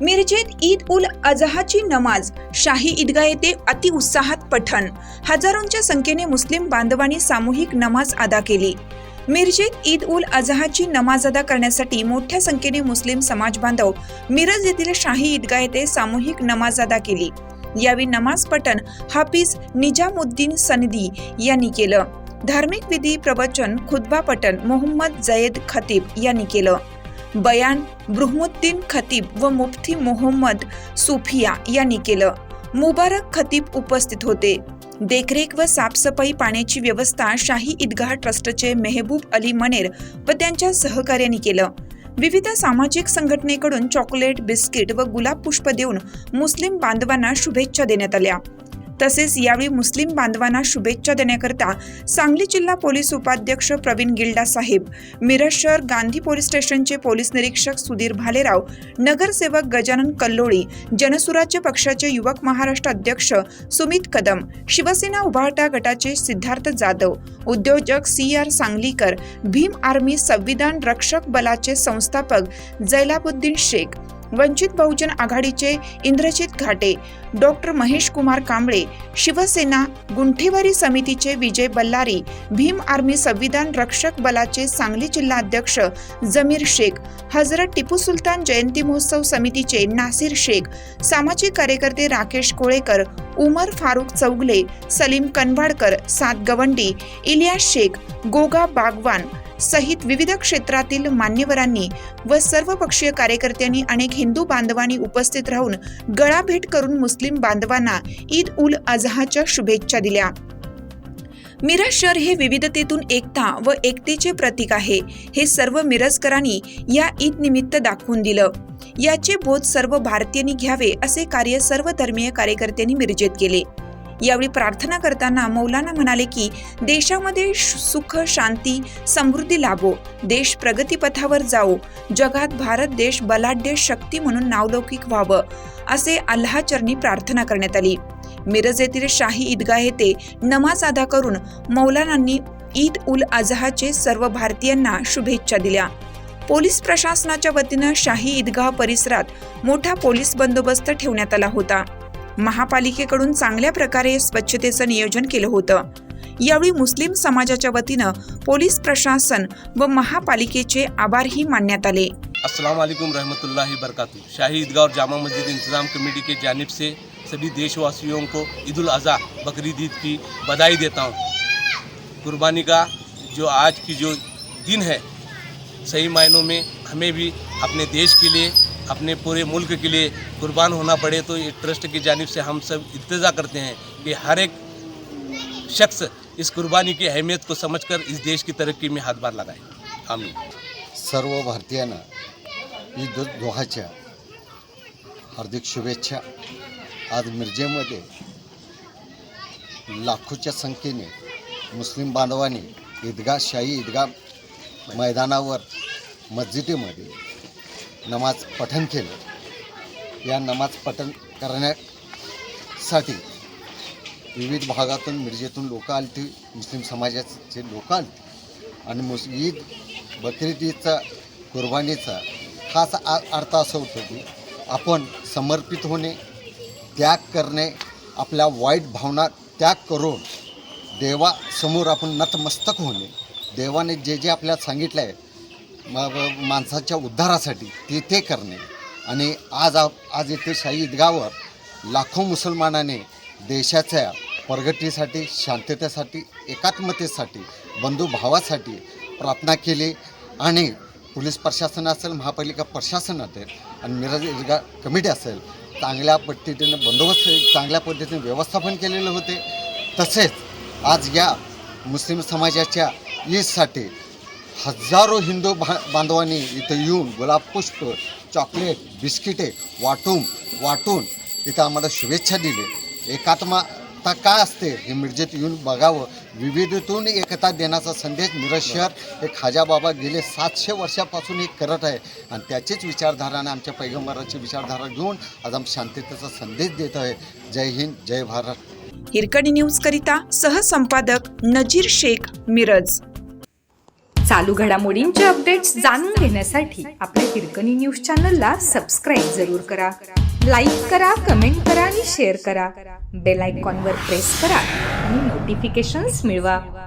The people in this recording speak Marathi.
मिरजेत ईद उल अजहाची नमाज शाही ईदगाह येथे अतिउत्साहात पठण। हजारोंच्या संख्येने मुस्लिम बांधवांनी सामूहिक नमाज अदा केली। मिरजेत ईद उल अजहाची नमाज अदा करण्यासाठी मोठ्या संख्येने मुस्लिम समाज बांधव मिरज येथील शाही ईदगाह येथे सामूहिक नमाज अदा केली। यावेळी नमाज पठण हाफिज निजामुद्दीन सनदी यांनी केलं। धार्मिक विधी प्रवचन खुतबा पठण मोहम्मद जयद खतीब यांनी केलं। बयान ब्रुहमुद्दीन खतीब व मुफ्ती मोहम्मद सुफिया यांनी केलं। मुबारक खतीब उपस्थित होते। देखरेख व साफसफाई पाण्याची व्यवस्था शाही ईदगाह ट्रस्टचे मेहबूब अली मनेर व त्यांच्या सहकार्याने केलं। विविध सामाजिक संघटनेकडून चॉकलेट बिस्किट व गुलाब पुष्प देऊन मुस्लिम बांधवांना शुभेच्छा देण्यात आल्या। तसेच यावेळी मुस्लिम बांधवांना शुभेच्छा देण्याकरता सांगली जिल्हा पोलीस उपाध्यक्ष प्रवीण गिल्डा साहेब, मिरज शहर गांधी पोलीस स्टेशनचे पोलीस निरीक्षक सुधीर भालेराव, नगरसेवक गजानन कल्लोळी, जनसुराज्य पक्षाचे युवक महाराष्ट्र अध्यक्ष सुमित कदम, शिवसेना उभाटा गटाचे सिद्धार्थ जाधव, उद्योजक CR सांगलीकर, भीम आर्मी संविधान रक्षक बलाचे संस्थापक जैलाबुद्दीन शेख, वंचित बहुजन आघाडीचे इंद्रजित घाटे, डॉक्टर महेश कुमार कांबळे, शिवसेना गुंठेवारी समितीचे विजय बल्लारी, भीम आर्मी संविधान रक्षक बलाचे सांगली जिल्हा अध्यक्ष जमीर शेख, हजरत टिपू सुलतान जयंती महोत्सव समितीचे नासिर शेख, सामाजिक कार्यकर्ते राकेश कोळेकर, उमर फारुक चौगले, सलीम कनवाडकर, सात गवंडी, इलियास शेख, गोगा बागवान सहित विविध क्षेत्रातील मान्यवरांनी व सर्वपक्षीय कार्यकर्त्यांनी अनेक हिंदू बांधवांनी उपस्थित राहून गळाभेट करून मुस्लिम बांधवांना ईद उल अजहाच्या शुभेच्छा दिल्या। मिरज शहर हे विविधतेतून एकता व एकतेचे प्रतीक आहे, हे सर्व मिरजकरांनी या ईद निमित्त दाखवून दिलं। याचे बोध सर्व भारतीयांनी घ्यावे असे कार्य सर्व धर्मीय कार्यकर्त्यांनी मिरजेत केले। यावेळी प्रार्थना करताना मौलाना म्हणाले की देशामध्ये सुख शांती समृद्धी लाभो, देश प्रगतीपथावर जाओ, जगात भारत देश बलाढ्य शक्ती म्हणून नावलौकिक व्हावं असे अल्लाहचरणी प्रार्थना करण्यात आली। मिरज येथील शाही ईदगाह येथे नमाज अदा करून मौलानांनी ईद उल अजहाचे सर्व भारतीयांना शुभेच्छा दिल्या। पोलीस प्रशासनाच्या वतीनं शाही ईदगाह परिसरात मोठा पोलीस बंदोबस्त ठेवण्यात आला होता। महापालिकेकडून चांगल्या प्रकारे स्वच्छतेचं नियोजन केलं होतं। यावेळी मुस्लिम समाजाच्या वतीनं पोलीस प्रशासन व महापालिकेचे आभारही मानण्यात आले। अस्सलाम वालेकुम रहमतुल्लाहि बरकातहू। शाही ईदगाह और जामा मस्जिद इंतजाम कमेटी के जानिब से सभी देशवासियों को ईद उल अज़हा बकरीद ईद की बधाई देता हूँ। कुर्बानी का जो आज की जो दिन है, सही मायनों में हमें भी अपने देश के लिए, अपने पूरे मुल्क के लिए कुर्बान होना पड़े, तो ये ट्रस्ट की जानिब से हम सब इल्तिजा करते हैं कि हर एक शख्स इस कुर्बानी की अहमियत को समझकर इस देश की तरक्की में हाथभार लगाए। आमीन। सर्व भारतीयांना ईद उल अजहाच्या हार्दिक शुभेच्छा। आज मिरजेमध्ये लाखोच्या संख्येने मुस्लिम बांधवांनी शाही ईदगाह मैदानावर मस्जिदीमध्ये नमाज पठण केलं। या नमाज पठण करण्यासाठी विविध भागातून मिरजेतून लोक आली, मुस्लिम समाजाचे लोक आले आणि ईद बकरीद ईदचा कुर्बानीचा खास अर्थ असा होतो की आपण समर्पित होणे, त्याग करणे, आपल्या वाईट भावना त्याग करून देवासमोर आपण नतमस्तक होणे, देवाने जे जे आपल्याला सांगितलं आहे माणसाच्या उद्धारासाठी ते करणे। आणि आज येथे शाही ईदगाहवर लाखो मुसलमानाने देशाच्या प्रगतीसाठी, शांततेसाठी, एकात्मतेसाठी, बंधुभावासाठी प्रार्थना केली आणि पोलीस प्रशासन असेल, महापालिका प्रशासन असेल आणि मिरज ईदगाह कमिटी असेल, चांगल्या पद्धतीने बंदोबस्त, चांगल्या पद्धतीने व्यवस्थापन केलेले होते। तसेच आज या मुस्लिम समाजाच्या ईदसाठी हजारो हिंदू बांधवांनी इथं येऊन गुलाब पुष्प, चॉकलेट, बिस्किटे वाटून इथं आम्हाला शुभेच्छा दिली। एकता का असते हे मिरजेत येऊन बघावं. विविधतेतून एकता देण्याचा संदेश मिरज शहर एक खाजाबाबा गेले 700 वर्षापासून हे करत आहे आणि त्याचीच विचारधाराने आमच्या पैगंबराची विचारधारा घेऊन आज आम्ही शांततेचा संदेश देत आहे. जय हिंद, जय भारत. हिरकणी न्यूज करिता सहसंपादक नजीर शेख, मिरज. चालू घडामोडींचे अपडेट्स जाणून घेण्यासाठी आपल्या हिरकणी न्यूज चॅनलला सबस्क्राईब जरूर करा. लाईक करा, कमेंट करा आणि शेअर करा. बेल आयकॉनवर प्रेस करा आणि नोटिफिकेशन्स मिळवा.